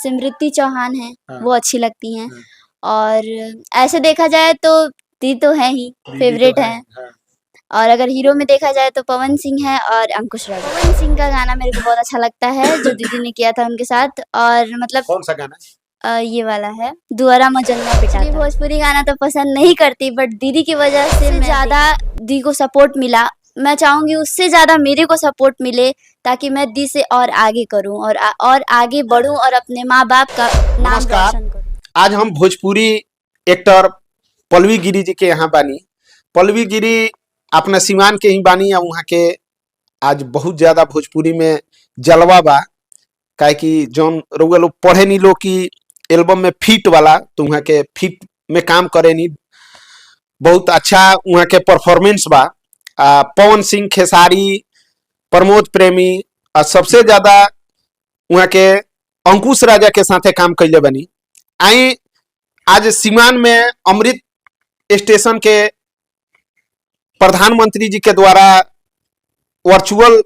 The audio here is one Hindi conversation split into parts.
सिमृति चौहान है, हाँ। वो अच्छी लगती हैं। हाँ। और ऐसे देखा जाए तो दीदी तो है ही, दीदी फेवरेट तो है। हाँ। और अगर हीरो में देखा जाए तो पवन सिंह है और अंकुश राजा। पवन सिंह का गाना मेरे को बहुत अच्छा लगता है जो दीदी ने किया था उनके साथ। और मतलब कौन सा गाना? ये वाला है दुआरा मजन्ना पिटाता। भोजपुरी गाना तो पसंद नहीं करती, बट दीदी की वजह से मैं ज़्यादा दी को सपोर्ट मिला। मैं चाहूँगी उससे ज़्यादा मेरे को सपोर्ट मिले ताकि मैं दी से और आगे करूँ और आगे बढ़ूँ और अपने माँ बाप का नाम नमस्कार। रोशन करूँ। आज हम भोजपुरी एक्टर पल्लवी गिरी जी के यहाँ बानी। पल्लवी गिरी अपना सिवान के ही बानी या वहाँ के आज बहुत ज्यादा भोजपुरी में जलवा बा। काहे कि जौन रउआ लोग पढ़े नी लोग की एल्बम में फिट वाला, तो वहाँ के फिट में काम करे नी, बहुत अच्छा वहाँ के परफॉर्मेंस बा। पवन सिंह, खेसारी, प्रमोद प्रेमी और सबसे ज्यादा वहाँ के अंकुश राजा के साथे काम कैले बनी। आई आज सीमान में अमृत स्टेशन के प्रधानमंत्री जी के द्वारा वर्चुअल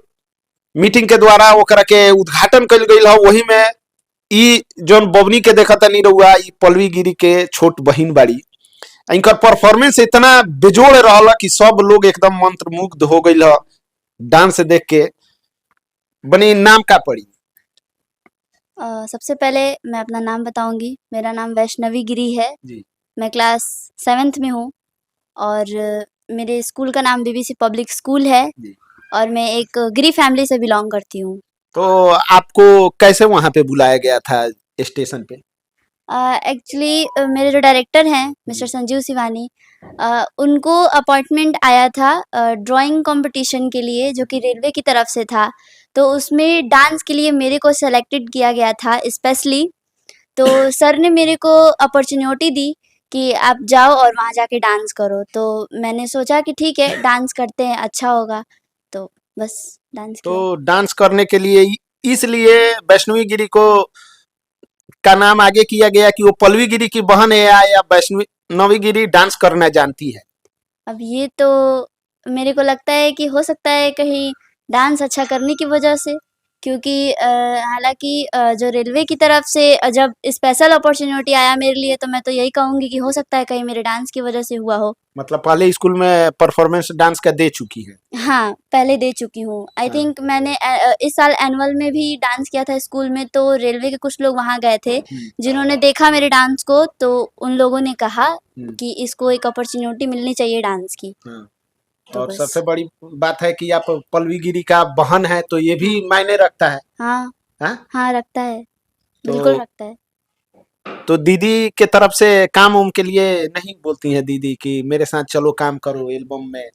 मीटिंग के द्वारा ओकरा के उद्घाटन कल गई है। वही में ई जौन बबनी के देखा नहीं रहुआ, ई पल्लवी गिरी के छोट बहिन बाड़ी। इनकर परफॉर्मेंस इतना बेजोड़ रहा कि सब लोग एकदम मंत्रमुग्ध हो गई है डांस देख के। बनी नाम का पड़ी? सबसे पहले मैं अपना नाम बताऊंगी। मेरा नाम वैष्णवी गिरी है जी। मैं क्लास 7th में हूँ और मेरे स्कूल का नाम बीबीसी पब्लिक स्कूल है जी। और मैं एक गिरी फैमिली से बिलोंग करती हूँ। तो आपको कैसे वहां पे बुलाया गया था स्टेशन पे? एक्चुअली मेरे जो डायरेक्टर हैं मिस्टर संजीव सिवानी, उनको अपॉइंटमेंट आया था ड्राइंग कंपटीशन के लिए जो कि रेलवे की तरफ से था। तो उसमें डांस के लिए मेरे को सेलेक्टेड किया गया था स्पेशली। तो सर ने मेरे को अपॉर्चुनिटी दी कि आप जाओ और वहाँ जाके डांस करो। तो मैंने सोचा कि ठीक है डांस करते हैं, अच्छा होगा। तो बस डांस किया। तो डांस करने के लिए इसलिए वैष्णवी गिरी को का नाम आगे किया गया कि वो पल्लवी गिरी की बहन है या वैष्णवी गिरी डांस करना जानती है? अब ये तो मेरे को लगता है कि हो सकता है कहीं डांस अच्छा करने की वजह से, क्योंकि हालांकि जो रेलवे की तरफ से जब स्पेशल अपॉर्चुनिटी आया मेरे लिए, तो मैं तो यही कहूँगी कि हो सकता है कहीं मेरे डांस की वजह से हुआ हो। मतलब पहले स्कूल में परफॉर्मेंस डांस का दे चुकी है? हाँ, पहले दे चुकी हूँ। आई थिंक मैंने इस साल एनुअल में भी डांस किया था स्कूल में। तो रेलवे के कुछ लोग वहाँ गए थे जिन्होंने देखा मेरे डांस को, तो उन लोगों ने कहा कि इसको एक अपॉर्चुनिटी मिलनी चाहिए डांस की। तो और बस। सबसे बड़ी बात है कि आप पल्लवी गिरी का बहन है, तो ये भी मायने रखता है। हाँ हाँ? हाँ, रखता है, तो बिल्कुल रखता है। तो दीदी के तरफ से काम उम के लिए नहीं बोलती हैं दीदी कि मेरे साथ चलो काम करो एल्बम में?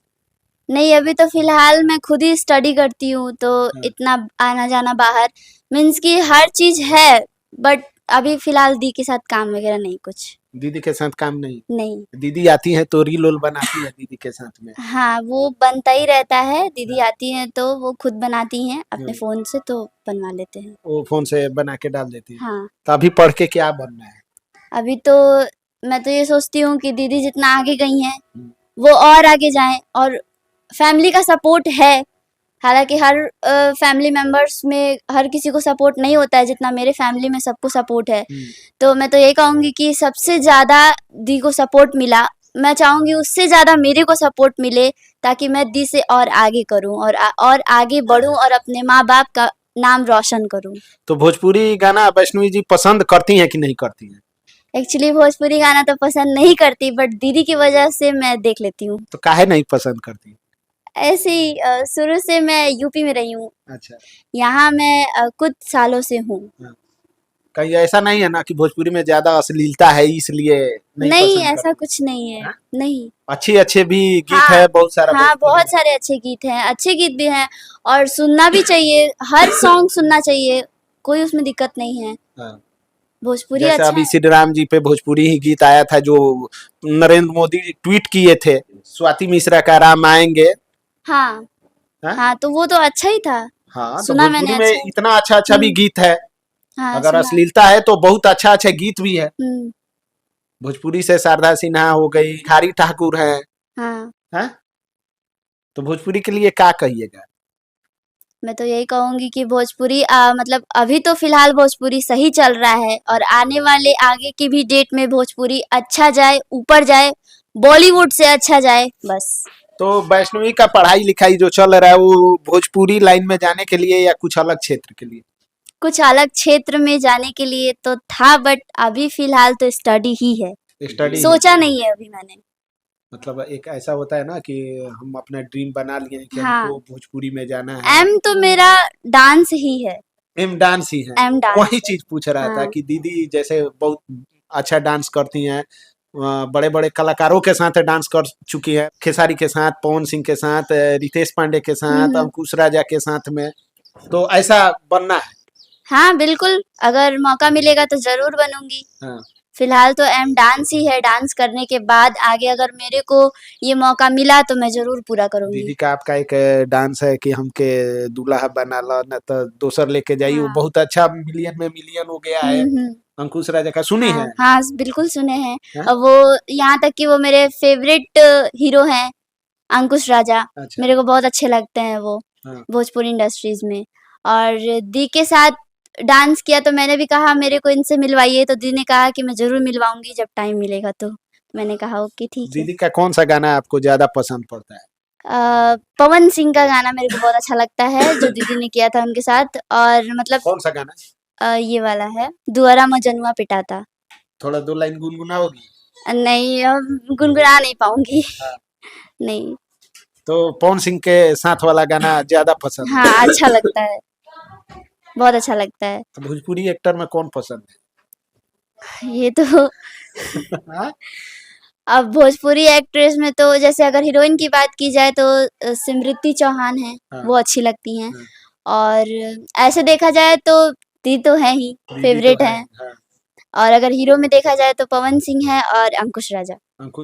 नहीं, अभी तो फिलहाल मैं खुद ही स्टडी करती हूँ, तो इतना आना जाना बाहर मीन्स कि हर चीज है, बट अभी फिलहाल दी के साथ काम वगैरह नहीं कुछ। दीदी के साथ काम नहीं? नहीं। दीदी आती है तो रील उल बनाती है दीदी के साथ में? हाँ, वो बनता ही रहता है। दीदी आती हैं तो वो खुद बनाती हैं अपने फोन से, तो बनवा लेते हैं। वो फोन से बना के डाल देती है? हाँ। तो अभी पढ़ के क्या बनना है? अभी तो मैं तो ये सोचती हूँ कि दीदी जितना आगे गई हैं वो और आगे जाएं, और फैमिली का सपोर्ट है। हालांकि हर फैमिली मेंबर्स में हर किसी को सपोर्ट नहीं होता है जितना मेरे फैमिली में सबको सपोर्ट है। तो मैं तो ये कहूँगी कि सबसे ज़्यादा दी को सपोर्ट मिला। मैं चाहूँगी उससे ज़्यादा मेरे को सपोर्ट मिले ताकि मैं दी से और आगे करूँ और आगे बढ़ूँ और अपने माँ बाप का नाम रोशन करूँ। तो भोजपुरी गाना वैष्णवी जी पसंद करती हैं कि नहीं करती हैं? एक्चुअली भोजपुरी गाना तो पसंद नहीं करती, बट दीदी की वजह से मैं देख लेती हूँ। तो काहे नहीं पसंद करती? ऐसे ही शुरू से मैं यूपी में रही हूँ। अच्छा। यहाँ मैं कुछ सालों से हूँ। कहीं ऐसा नहीं है ना कि भोजपुरी में ज्यादा अश्लीलता है इसलिए नहीं, पसंद ऐसा करती? कुछ नहीं है। नहीं। अच्छे अच्छे भी गीत हाँ, है बहुत सारा। हाँ, बहुत सारे अच्छे गीत हैं, अच्छे गीत भी हैं और सुनना भी चाहिए। हर सॉन्ग सुनना चाहिए, कोई उसमें दिक्कत नहीं है। भोजपुरी जैसे अच्छा अभी है। श्री राम जी पे भोजपुरी ही गीत आया था जो नरेंद्र मोदी ट्वीट किए थे, स्वाति मिश्रा का राम आएंगे। हाँ। हाँ? हाँ, तो वो तो अच्छा ही था। हाँ, तो सुना मैंने, भोजपुरी में अच्छा। इतना अच्छा अच्छा भी गीत है। हाँ, अगर सुना। अश्लीलता है तो बहुत अच्छा अच्छा गीत भी है। भोजपुरी से शारदा सिन्हा हो गई, खारी ठाकुर है। हाँ। हाँ? तो भोजपुरी के लिए क्या कहिएगा? मैं तो यही कहूंगी कि भोजपुरी मतलब अभी तो फिलहाल भोजपुरी सही चल रहा है और आने वाले आगे की भी डेट में भोजपुरी अच्छा जाए, ऊपर जाए, बॉलीवुड से अच्छा जाए बस। तो वैष्णवी का पढ़ाई लिखाई जो चल रहा है वो भोजपुरी लाइन में जाने के लिए या कुछ अलग क्षेत्र के लिए? कुछ अलग क्षेत्र में जाने के लिए तो था, बट अभी फिलहाल तो स्टडी ही है, स्टडी सोचा नहीं है अभी मैंने। मतलब एक ऐसा होता है ना कि हम अपना ड्रीम बना लिए हैं कि हाँ, हमको भोजपुरी में जाना है। एम तो मेरा डांस ही है, एम डांस ही है। एम डांस वही है। चीज पूछ रहा था हाँ, कि दीदी जैसे बहुत अच्छा डांस करती हैं, बड़े बड़े कलाकारों के साथ डांस कर चुकी है, खेसारी के साथ, पवन सिंह के साथ, रितेश पांडे के साथ, अंकुश राजा के साथ में, तो ऐसा बनना है। हाँ बिल्कुल, अगर मौका मिलेगा तो जरूर बनूंगी। हाँ। फिलहाल तो एम डांस ही है, डांस करने के बाद आगे अगर मेरे को ये मौका मिला तो मैं जरूर पूरा करूंगी। दीदी का आपका एक डांस है कि हमके दूल्हा बना लो न तो दोसर लेके जाइए, वो हाँ। बहुत अच्छा मिलियन में मिलियन हो गया है। अंकुश राजा का सुनी हाँ है? हाँ बिल्कुल सुने हैं। हाँ? और वो यहाँ तक कि वो मेरे फेवरेट हीरो हैं, अंकुश राजा। अच्छा। मेरे को बहुत अच्छे लगते हैं वो हाँ। भोजपुरी इंडस्ट्रीज में। और दी के साथ डांस किया तो मैंने भी कहा मेरे को इनसे मिलवाइए, तो दी ने कहा कि मैं जरूर मिलवाऊंगी जब टाइम मिलेगा। तो मैंने कहा ओके ठीक है। दीदी का कौन सा गाना आपको ज्यादा पसंद पड़ता है? पवन सिंह का गाना मेरे को बहुत अच्छा लगता है जो दीदी ने किया था उनके साथ। और मतलब कौन सा गाना? ये वाला है, दुआरा मजनुआ पिटाता। थोड़ा दो लाइन गुनगुनाओगी? नहीं, गुनगुना नहीं पाऊंगी। हाँ। नहीं। तो पवन सिंह के साथ वाला गाना ज्यादा पसंद है? हाँ अच्छा लगता है, बहुत अच्छा लगता है। तो भोजपुरी एक्टर में कौन पसंद ये तो है? अब भोजपुरी एक्ट्रेस में तो जैसे अगर हीरोइन की बात की जाए तो सिमृति चौहान है, हाँ। वो अच्छी लगती हैं। हाँ। और ऐसे देखा जाए तो दी तो है ही, दीदी फेवरेट तो है। हाँ। और अगर हीरो में देखा जाए तो पवन सिंह है और अंकुश राजा। अंकुश